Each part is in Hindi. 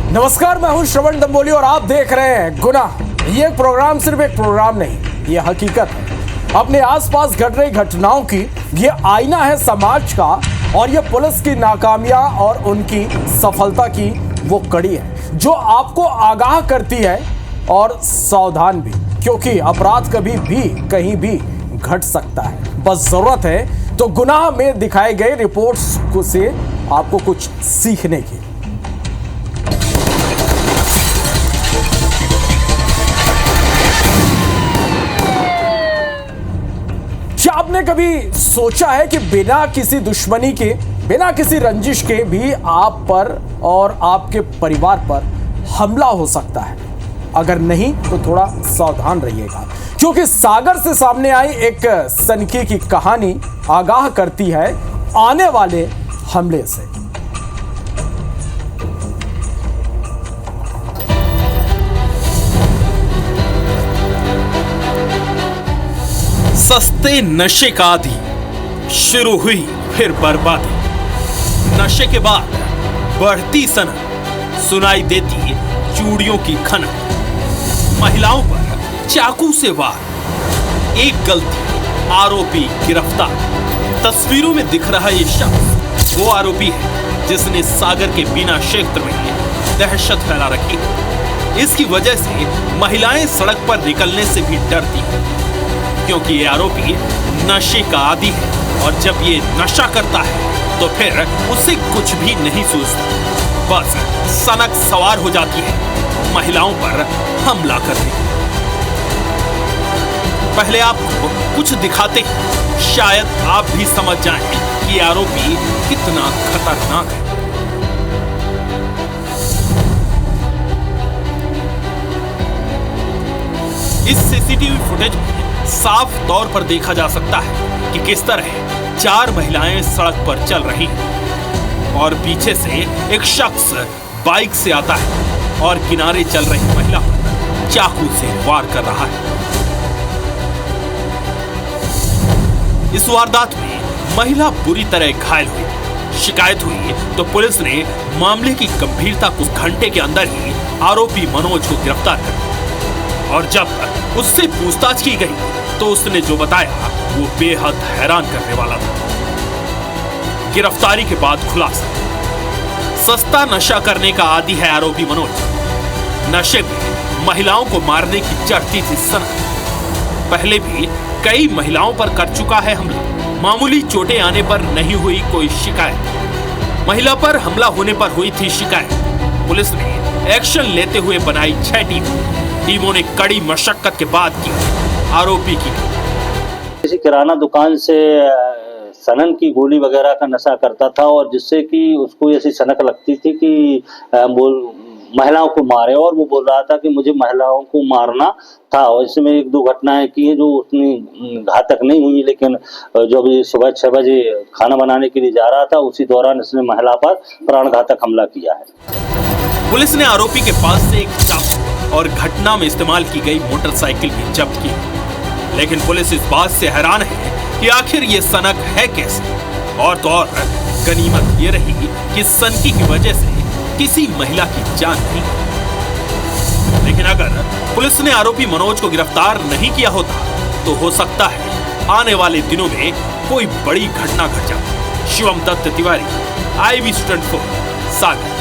नमस्कार, मैं हूं श्रवण दंबोली और आप देख रहे हैं गुनाह। ये प्रोग्राम सिर्फ एक प्रोग्राम नहीं, ये हकीकत है। अपने आसपास घट रही घटनाओं की ये आईना है समाज का, और ये पुलिस की नाकामियां और उनकी सफलता की वो कड़ी है जो आपको आगाह करती है और सावधान भी, क्योंकि अपराध कभी भी कहीं भी घट सकता है। बस जरूरत है तो गुनाह में दिखाए गए रिपोर्ट्स से आपको कुछ सीखने की। क्या आपने कभी सोचा है कि बिना किसी दुश्मनी के, बिना किसी रंजिश के भी आप पर और आपके परिवार पर हमला हो सकता है? अगर नहीं तो थोड़ा सावधान रहिएगा, क्योंकि सागर से सामने आई एक सनकी की कहानी आगाह करती है आने वाले हमले से। सस्ते नशे का आदी, शुरू हुई फिर बर्बादी। नशे के बाद बढ़ती सनक, सुनाई देती चूड़ियों की खनक। महिलाओं पर चाकू से वार, एक गलती, आरोपी गिरफ्तार। तस्वीरों में दिख रहा ये शख्स वो आरोपी है जिसने सागर के बीना क्षेत्र में दहशत फैला रखी है। इसकी वजह से महिलाएं सड़क पर निकलने से भी डरती हैं, क्योंकि ये आरोपी नशे का आदी है और जब ये नशा करता है तो फिर उसे कुछ भी नहीं सूझता, बस सनक सवार हो जाती है महिलाओं पर हमला करने। पहले आपको कुछ दिखाते हैं, शायद आप भी समझ जाएं कि ये आरोपी कितना खतरनाक है। इस सीसीटीवी फुटेज में साफ तौर पर देखा जा सकता है कि किस तरह 4 महिलाएं सड़क पर चल रही हैं और पीछे से एक शख्स बाइक से आता है और किनारे चल रही महिला पर चाकू से वार कर रहा है। इस वारदात में महिला बुरी तरह घायल हुई। शिकायत हुई तो पुलिस ने मामले की गंभीरता कुछ घंटे के अंदर ही आरोपी मनोज को गिरफ्तार कर लिया, और जब उससे पूछताछ की गई तो उसने जो बताया वो बेहद हैरान करने वाला था। गिरफ्तारी के बाद खुलासा, सस्ता नशा करने का आदी है आरोपी मनोज। नशे में महिलाओं को मारने की चढ़ती थी सनक। पहले भी कई महिलाओं पर कर चुका है हमला। मामूली चोटें आने पर नहीं हुई कोई शिकायत, महिला पर हमला होने पर हुई थी शिकायत। पुलिस ने एक्शन लेते हुए बनाई 6 टीमों ने कड़ी मशक्कत के बाद की आरोपी की। किसी किराना दुकान से सनन की गोली वगैरह का नशा करता था, और जिससे कि उसको ऐसी सनक लगती थी कि महिलाओं को मारे, और वो बोल रहा था कि मुझे महिलाओं को मारना था। और इसमें 1-2 घटनाएं की हैं जो उतनी घातक नहीं हुई, लेकिन जब सुबह 6 बजे खाना बनाने के लिए जा रहा था उसी दौरान इसने महिला पर प्राणघातक हमला किया है। पुलिस ने आरोपी के पास से एक चाकू और घटना में इस्तेमाल की गई मोटरसाइकिल भी जब्त की, लेकिन पुलिस इस बात से हैरान है कि आखिर ये सनक है कैसे। और तो और गनीमत ये रही कि सनकी की वजह से किसी महिला की जान नहीं। लेकिन अगर पुलिस ने आरोपी मनोज को गिरफ्तार नहीं किया होता तो हो सकता है आने वाले दिनों में कोई बड़ी घटना घट जाती। शिवम दत्त तिवारी, IB स्टूडेंट 4, सागर।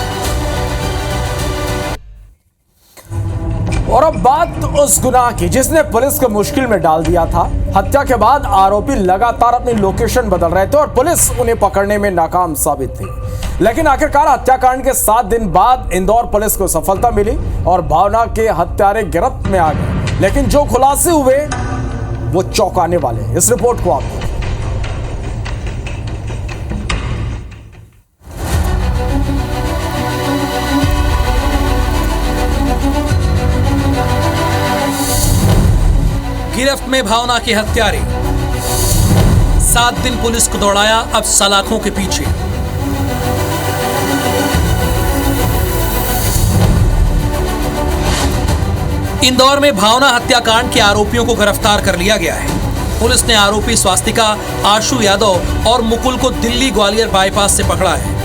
और अब बात उस गुनाह की जिसने पुलिस को मुश्किल में डाल दिया था। हत्या के बाद आरोपी लगातार अपनी लोकेशन बदल रहे थे और पुलिस उन्हें पकड़ने में नाकाम साबित थी। लेकिन आखिरकार हत्याकांड के 7 दिन बाद इंदौर पुलिस को सफलता मिली और भावना के हत्यारे गिरफ्त में आ गए। लेकिन जो खुलासे हुए वो चौंकाने वाले। इस रिपोर्ट को आप देखिए। गिरफ्त में भावना के हत्यारे। 7 दिन पुलिस को दौड़ाया, अब सलाखों के पीछे। इंदौर में भावना हत्याकांड के आरोपियों को गिरफ्तार कर लिया गया है। पुलिस ने आरोपी स्वास्तिका, आशु यादव और मुकुल को दिल्ली ग्वालियर बाईपास से पकड़ा है।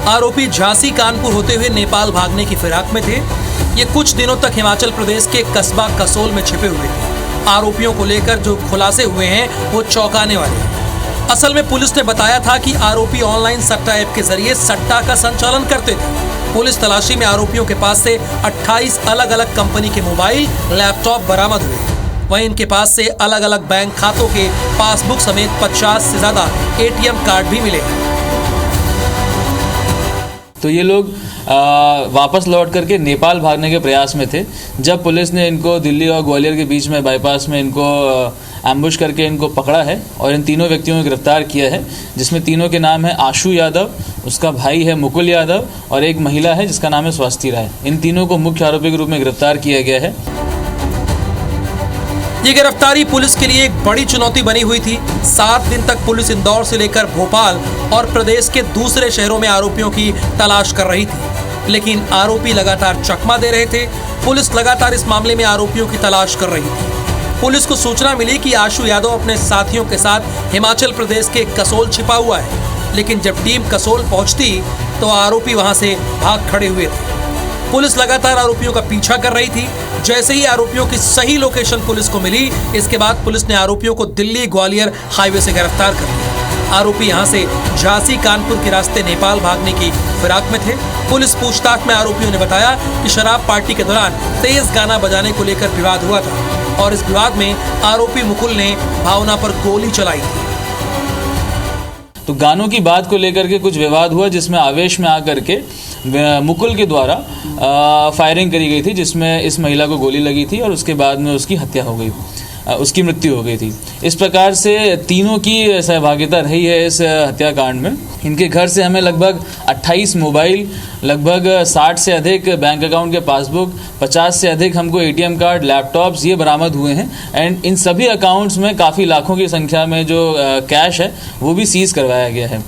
आरोपी झांसी कानपुर होते हुए नेपाल भागने की फिराक में थे। ये कुछ दिनों तक हिमाचल प्रदेश के कस्बा कसोल में छिपे हुए थे। आरोपियों को लेकर जो खुलासे हुए हैं वो चौंकाने वाले हैं। असल में पुलिस ने बताया था कि आरोपी ऑनलाइन सट्टा ऐप के जरिए सट्टा का संचालन करते थे। पुलिस तलाशी में आरोपियों के पास से 28 अलग अलग कंपनी के मोबाइल, लैपटॉप बरामद हुए। वहीं इनके पास से अलग अलग बैंक खातों के पासबुक समेत 50 से ज्यादा ATM कार्ड भी मिले। तो ये लोग वापस लौट करके नेपाल भागने के प्रयास में थे। जब पुलिस ने इनको दिल्ली और ग्वालियर के बीच में बाईपास में इनको एम्बुश करके इनको पकड़ा है और इन तीनों व्यक्तियों को गिरफ्तार किया है, जिसमें तीनों के नाम है आशु यादव, उसका भाई है मुकुल यादव और एक महिला है जिसका नाम है स्वास्ति राय। इन तीनों को मुख्य आरोपी के रूप में गिरफ्तार किया गया है। ये गिरफ्तारी पुलिस के लिए एक बड़ी चुनौती बनी हुई थी। 7 दिन तक पुलिस इंदौर से लेकर भोपाल और प्रदेश के दूसरे शहरों में आरोपियों की तलाश कर रही थी, लेकिन आरोपी लगातार चकमा दे रहे थे। पुलिस लगातार इस मामले में आरोपियों की तलाश कर रही थी। पुलिस को सूचना मिली कि आशु यादव अपने साथियों के साथ हिमाचल प्रदेश के कसोल छिपा हुआ है, लेकिन जब टीम कसोल पहुंचती तो आरोपी वहां से भाग खड़े हुए थे। पुलिस लगातार आरोपियों का पीछा कर रही थी। जैसे ही आरोपियों की सही लोकेशन पुलिस को मिली, इसके बाद पुलिस ने आरोपियों को दिल्ली ग्वालियर हाईवे से गिरफ्तार कर लिया। आरोपी यहां से झांसी कानपुर के रास्ते नेपाल भागने की फिराक में थे। पुलिस पूछताछ में आरोपियों ने बताया कि शराब पार्टी के दौरान तेज गाना बजाने को लेकर विवाद हुआ था और इस विवाद में आरोपी मुकुल ने भावना पर गोली चलाई थी। तो गानों की बात को लेकर के कुछ विवाद हुआ, जिसमें आवेश में आकर के मुकुल के द्वारा फायरिंग करी गई थी, जिसमें इस महिला को गोली लगी थी और उसके बाद में उसकी हत्या हो गई, उसकी मृत्यु हो गई थी। इस प्रकार से तीनों की सहभागिता रही है इस हत्याकांड में। इनके घर से हमें लगभग 28 मोबाइल, लगभग 60 से अधिक बैंक अकाउंट के पासबुक, 50 से अधिक हमको ATM कार्ड, लैपटॉप्स ये बरामद हुए हैं। एंड इन सभी अकाउंट्स में काफ़ी लाखों की संख्या में जो कैश है वो भी सीज करवाया गया है।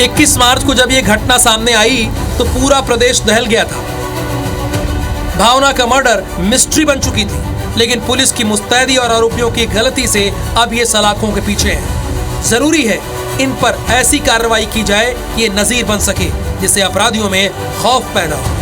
21 मार्च को जब ये घटना सामने आई तो पूरा प्रदेश दहल गया था। भावना का मर्डर मिस्ट्री बन चुकी थी, लेकिन पुलिस की मुस्तैदी और आरोपियों की गलती से अब ये सलाखों के पीछे हैं। जरूरी है इन पर ऐसी कार्रवाई की जाए कि ये नजीर बन सके, जिससे अपराधियों में खौफ पैदा हो।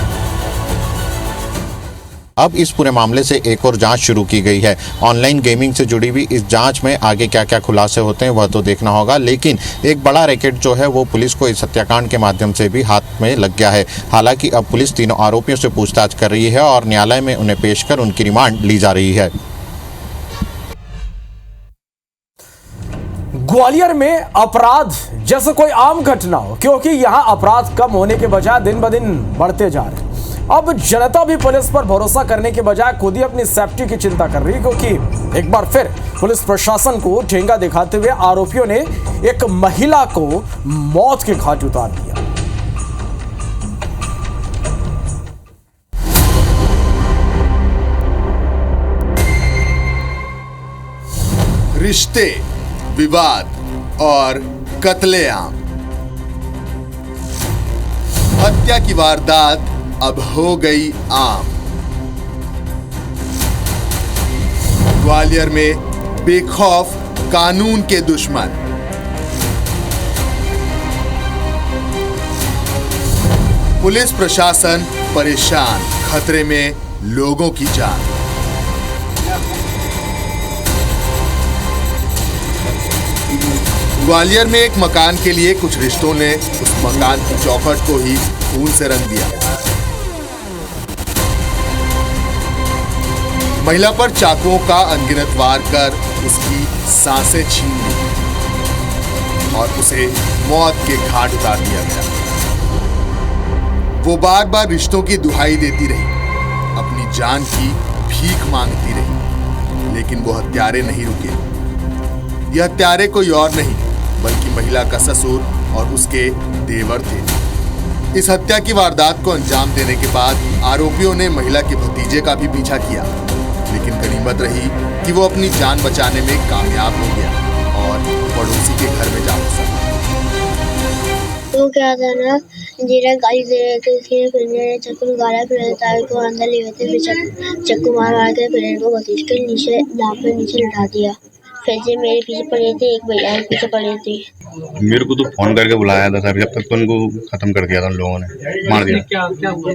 अब इस पूरे मामले से एक और जांच शुरू की गई है। ऑनलाइन गेमिंग से जुड़ी हुई इस जांच में आगे क्या क्या खुलासे होते हैं वह तो देखना होगा, लेकिन एक बड़ा रैकेट जो है वो पुलिस को इस हत्याकांड के माध्यम से भी हाथ में लग गया है। हालांकि अब पुलिस तीनों आरोपियों से पूछताछ कर रही है और न्यायालय में उन्हें पेश कर उनकी रिमांड ली जा रही है। ग्वालियर में अपराध जैसे कोई आम घटना हो, क्योंकि यहां अपराध कम होने के बजाय दिन ब दिन बढ़ते जा रहे हैं। अब जनता भी पुलिस पर भरोसा करने के बजाय खुद ही अपनी सेफ्टी की चिंता कर रही है, क्योंकि एक बार फिर पुलिस प्रशासन को ठेंगा दिखाते हुए आरोपियों ने एक महिला को मौत के घाट उतार दिया। रिश्ते, विवाद और कत्लेआम, हत्या की वारदात अब हो गई आम। ग्वालियर में बेखौफ कानून के दुश्मन। पुलिस प्रशासन परेशान, खतरे में लोगों की जान। ग्वालियर में एक मकान के लिए कुछ रिश्तों ने उस मकान की चौखट को ही खून से रंग दिया। महिला पर चाकुओं का अनगिनत वार कर उसकी सांसें छीन ली और उसे मौत के घाट उतार दिया गया। वो बार बार रिश्तों की दुहाई देती रही, अपनी जान की भीख मांगती रही, लेकिन वो हत्यारे नहीं रुके। यह हत्यारे कोई और नहीं बल्कि महिला का ससुर और उसके देवर थे। इस हत्या की वारदात को अंजाम देने के बाद आरोपियों ने महिला के भतीजे का भी पीछा किया, लेकिन गनीमत रही कि वो अपनी जान बचाने में कामयाब हो गया और पड़ोसी के घर में जा घुसा। तो क्या था ना, जीरा गाली दे रहे थे, फिर मेरे चक्कू निकाला, फिर तार को अंदर ले गए थे, फिर चक्कू मार के फिर इनको भतीज के नीचे दांत पे नीचे लटा दिया। फिर से मेरे पीछे पड़े थे, एक भैया के पीछे पड़े थे। मेरे को तो फोन करके बुलाया था सर, जब तक तो उनको खत्म कर दिया था उन लोगों ने, मार दिया। क्या हुआ?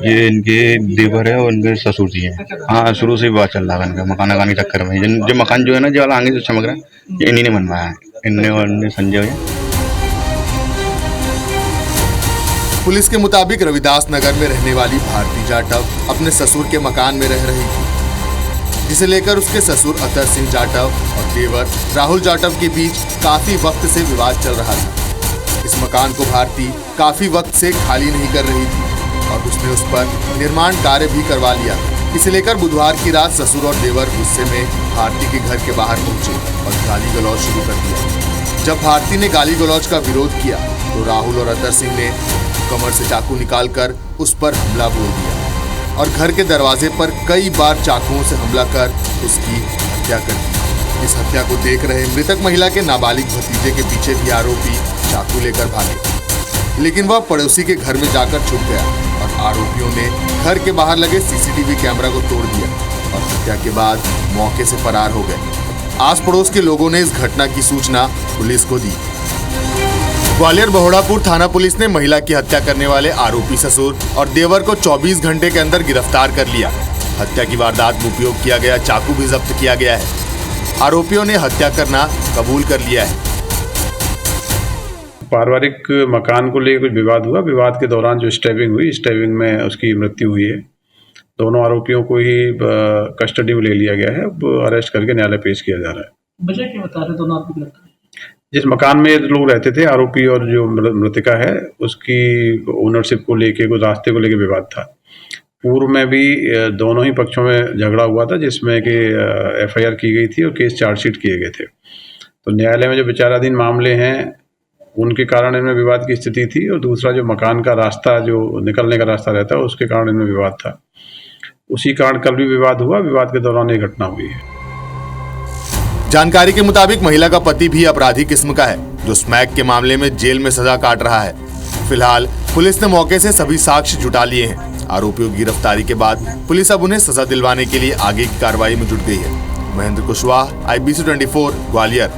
ये इनके देवर है और इनके ससुर जी हैं। हाँ, शुरू से ही बात चल रहा है इनका मकान लगाने के चक्कर में। जो मकान जो है ना, जो वाला आगे जो चमक रहा है, ये इन्हीं ने बनवाया है, इनने और इनने संजय है। पुलिस के मुताबिक रविदास नगर में रहने वाली भारती जाटव अपने ससुर के मकान में रह रही थी, जिसे लेकर उसके ससुर अतर सिंह जाटव और देवर राहुल जाटव के बीच काफी वक्त से विवाद चल रहा था। इस मकान को भारती काफी वक्त से खाली नहीं कर रही थी और उसने उस पर निर्माण कार्य भी करवा लिया। इसे लेकर बुधवार की रात ससुर और देवर गुस्से में भारती के घर के बाहर पहुंचे और गाली गलौज शुरू कर दिया। जब भारती ने गाली गलौज का विरोध किया तो राहुल और अतर सिंह ने कमर से चाकू निकालकर उस पर हमला बोल दिया और घर के दरवाजे पर कई बार चाकुओं से हमला कर उसकी हत्या कर दी। इस हत्या को देख रहे मृतक महिला के नाबालिग भतीजे के पीछे भी आरोपी चाकू लेकर भागे, लेकिन वह पड़ोसी के घर में जाकर छुप गया और आरोपियों ने घर के बाहर लगे सीसीटीवी कैमरा को तोड़ दिया और हत्या के बाद मौके से फरार हो गए। आस पड़ोस के लोगों ने इस घटना की सूचना पुलिस को दी। ग्वालियर बहोड़ापुर थाना पुलिस ने महिला की हत्या करने वाले आरोपी ससुर और देवर को 24 घंटे के अंदर गिरफ्तार कर लिया। हत्या की वारदात में उपयोग किया गया चाकू भी जब्त किया गया है। आरोपियों ने हत्या करना कबूल कर लिया है। पारिवारिक मकान को लेकर कुछ विवाद हुआ। विवाद के दौरान जो स्टैबिंग हुई, स्टैबिंग में उसकी मृत्यु हुई है। दोनों आरोपियों को ही कस्टडी में ले लिया गया है, अरेस्ट करके न्यायालय पेश किया जा रहा है। वजह क्या बता रहे दोनों आरोपी? जिस मकान में लोग रहते थे, आरोपी और जो मृतिका है, उसकी ओनरशिप को लेके, कुछ रास्ते को लेके विवाद था। पूर्व में भी दोनों ही पक्षों में झगड़ा हुआ था, जिसमें कि एफआईआर की गई थी और केस चार्जशीट किए गए थे। तो न्यायालय में जो विचाराधीन मामले हैं, उनके कारण इनमें विवाद की स्थिति थी और दूसरा जो मकान का रास्ता, जो निकलने का रास्ता रहता है, उसके कारण इनमें विवाद था। उसी कारण कल भी विवाद हुआ। विवाद के दौरान ये घटना हुई है। जानकारी के मुताबिक महिला का पति भी अपराधी किस्म का है, जो स्मैक के मामले में जेल में सजा काट रहा है। फिलहाल पुलिस ने मौके से सभी साक्ष्य जुटा लिए हैं। आरोपियों की गिरफ्तारी के बाद पुलिस अब उन्हें सजा दिलवाने के लिए आगे की कार्रवाई में जुट गई है। महेंद्र कुशवाहा, IBC 24, ग्वालियर।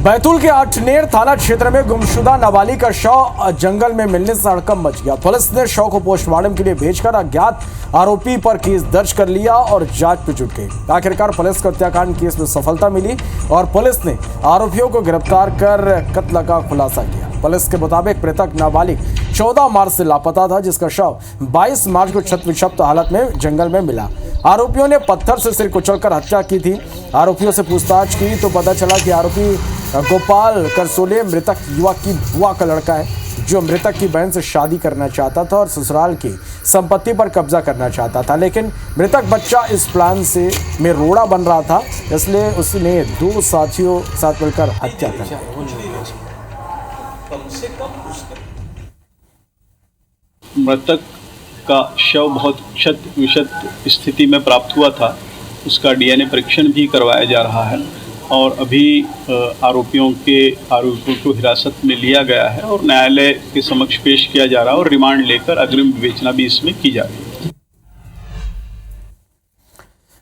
बैतूल के आठनेर थाना क्षेत्र में गुमशुदा नाबालिग का शव जंगल में मिलने से हड़कंप मच गया। पुलिस ने शव को पोस्टमार्टम के लिए भेजकर अज्ञात आरोपी पर केस दर्ज कर लिया और जांच में जुट गई। आखिरकार पुलिस को हत्याकांड केस में सफलता मिली और पुलिस ने आरोपियों को गिरफ्तार कर कत्ल का खुलासा किया। पुलिस के मुताबिक मृतक नाबालिग 14 मार्च से लापता था, जिसका शव 22 मार्च को क्षत विक्षत हालत में जंगल में मिला। आरोपियों ने पत्थर से सिर कुचलकर हत्या की थी। आरोपियों से पूछताछ की तो पता चला कि आरोपी गोपाल करसोले मृतक युवक की बुआ का लड़का है, जो मृतक की बहन से शादी करना चाहता था और ससुराल की संपत्ति पर कब्जा करना चाहता था। लेकिन मृतक बच्चा इस प्लान से में रोड़ा बन रहा था, इसलिए उसने 2 साथियों साथ मिलकर हत्या कर दी। मृतक का शव बहुत क्षत विक्षत स्थिति में प्राप्त हुआ था। उसका DNA परीक्षण भी करवाया जा रहा है और अभी आरोपियों को हिरासत में लिया गया है और न्यायालय के समक्ष पेश किया जा रहा है और रिमांड लेकर अग्रिम विवेचना भी इसमें की जा रही है।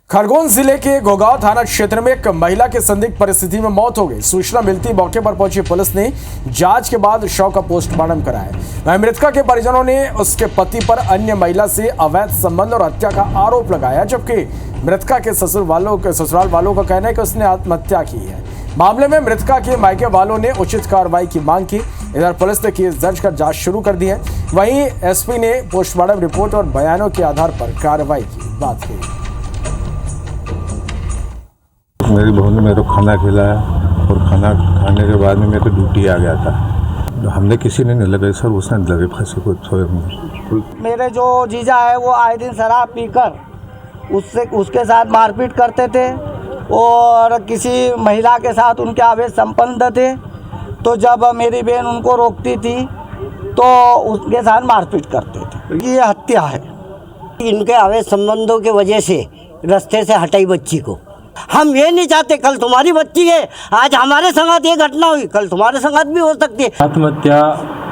खरगोन जिले के गोगांव थाना क्षेत्र में एक महिला की संदिग्ध परिस्थिति में मौत हो गई। सूचना मिलती मौके पर पहुंची पुलिस ने जांच के बाद शव का पोस्टमार्टम कराया। वहीं मृतका के परिजनों ने उसके पति पर अन्य महिला से अवैध संबंध और हत्या का आरोप लगाया, जबकि मृतका के ससुराल वालों का कहना है कि उसने आत्महत्या की है। मामले में मृतका के मायके वालों ने उचित कार्रवाई की मांग की। इधर पुलिस ने केस दर्ज कर जांच शुरू कर दी है। वहीं एसपी ने पोस्टमार्टम रिपोर्ट और बयानों के आधार पर कार्रवाई की बात कही। मेरी बहू ने मेरे को खाना खिलाया और खाना खाने के बाद में मेरे को ड्यूटी आ गया था। हमने किसी ने नहीं लगे सर, उसने लगे फंसे को। मेरे जो जीजा है वो आए दिन शराब पीकर उसके साथ मारपीट करते थे और किसी महिला के साथ उनके अवैध संबंध थे। तो जब मेरी बहन उनको रोकती थी तो उसके साथ मारपीट करते थे। ये हत्या है। इनके अवैध संबंधों के वजह से रास्ते से हटाई बच्ची को। हम ये नहीं चाहते कल तुम्हारी बच्ची है, आज हमारे संगत ये घटना हुई, कल तुम्हारे संगत भी हो सकती है। आत्महत्या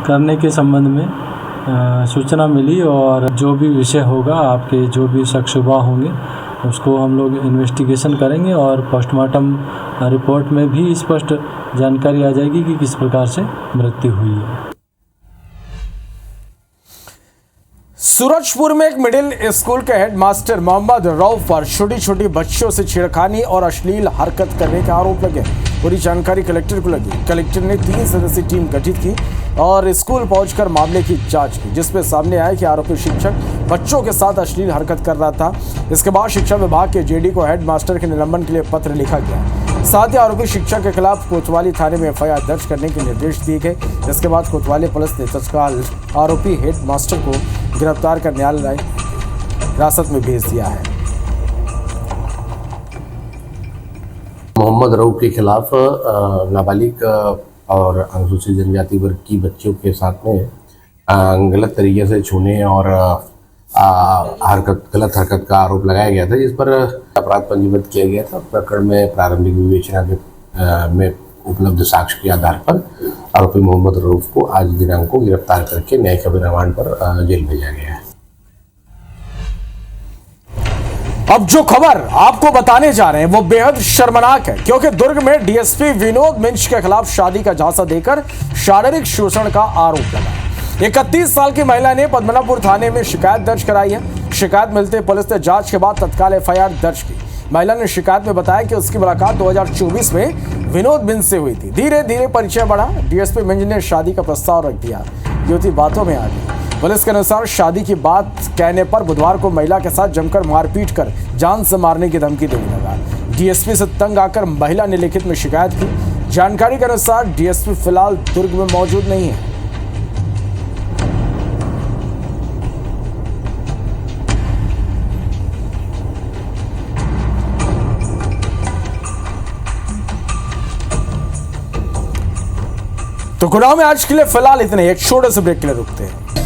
करने के संबंध में सूचना मिली और जो भी विषय होगा, आपके जो भी शक शुबा होंगे उसको हम लोग इन्वेस्टिगेशन करेंगे और पोस्टमार्टम रिपोर्ट में भी स्पष्ट जानकारी आ जाएगी कि किस प्रकार से मृत्यु हुई है। सूरजपुर में एक मिडिल स्कूल के हेडमास्टर मोहम्मद रऊफ पर छोटी छोटी बच्चियों से छेड़खानी और अश्लील हरकत करने के आरोप लगे। पूरी जानकारी कलेक्टर को लगी। कलेक्टर ने 3 सदस्यीय टीम गठित की और स्कूल पहुंचकर मामले की जांच की, जिसमें सामने आया कि आरोपी शिक्षक बच्चों के साथ अश्लील हरकत कर रहा था। इसके बाद शिक्षा विभाग के जेडी को हेडमास्टर के निलंबन के लिए पत्र लिखा गया। साथ ही आरोपी शिक्षक के खिलाफ कोतवाली थाने में एफआईआर दर्ज करने के निर्देश दिए गए। इसके बाद कोतवाली पुलिस ने तत्काल आरोपी हेडमास्टर को गिरफ्तार कर न्यायालय हिरासत में भेज दिया है। मोहम्मद रऊफ के खिलाफ नाबालिग और अनुसूचित जनजाति वर्ग की बच्चियों के साथ में गलत तरीके से छूने और गलत हरकत का आरोप लगाया गया था, जिस पर अपराध पंजीबद्ध किया गया था। प्रकरण में प्रारंभिक विवेचना में उपलब्ध साक्ष्य के आधार पर आरोपी मोहम्मद रऊफ को आज दिनांक को गिरफ्तार करके न्यायिक रिमांड पर जेल भेजा गया है। अब जो खबर आपको बताने जा रहे हैं वो बेहद शर्मनाक है, क्योंकि दुर्ग में डीएसपी विनोद मिंज के खिलाफ शादी का झांसा देकर शारीरिक शोषण का आरोप लगा। 31 साल की महिला ने पद्मनाभपुर थाने में शिकायत दर्ज कराई है। शिकायत मिलते पुलिस ने जांच के बाद तत्काल एफआईआर दर्ज की। महिला ने शिकायत में बताया कि उसकी मुलाकात 2024 में विनोद मिंज से हुई थी। धीरे धीरे परिचय बढ़ा। डीएसपी मिंज ने शादी का प्रस्ताव रख दिया। युवती बातों में आ गई। पुलिस के अनुसार शादी की बात कहने पर बुधवार को महिला के साथ जमकर मारपीट कर जान से मारने की धमकी देने लगा। डीएसपी से तंग आकर महिला ने लिखित में शिकायत की। जानकारी के अनुसार डीएसपी फिलहाल दुर्ग में मौजूद नहीं है। तो गुनाह में आज के लिए फिलहाल इतने। एक छोटे से ब्रेक के लिए रुकते हैं।